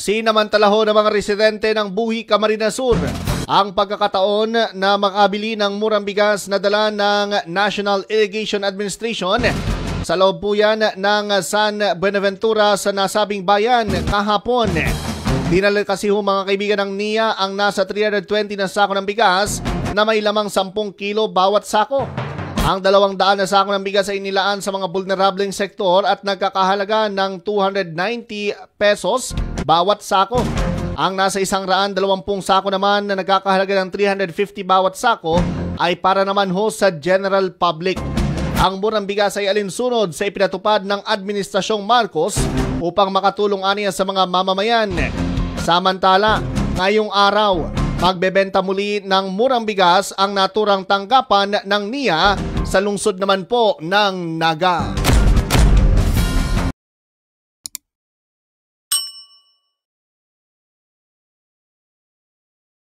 Sinamantala ho ng mga residente ng Buhi, Camarines Sur ang pagkakataon na makabili ng murang bigas na dala ng National Irrigation Administration sa loob po yan ng San Buenaventura sa nasabing bayan kahapon. Dinala kasi ho mga kaibigan ng NIA ang nasa 320 na sako ng bigas na may lamang 10 kilo bawat sako. Ang 200 na sako ng bigas ay inilaan sa mga vulnerableng sektor at nagkakahalaga ng 290 pesos bawat sako. Ang nasa 120 sako naman na nagkakahalaga ng 350 bawat sako ay para naman ho sa general public. Ang murang bigas ay alinsunod sa ipinatupad ng Administrasyong Marcos upang makatulong aniya sa mga mamamayan. Samantala, ngayong araw, magbebenta muli ng murang bigas ang naturang tanggapan ng NIA sa lungsod naman po ng Naga.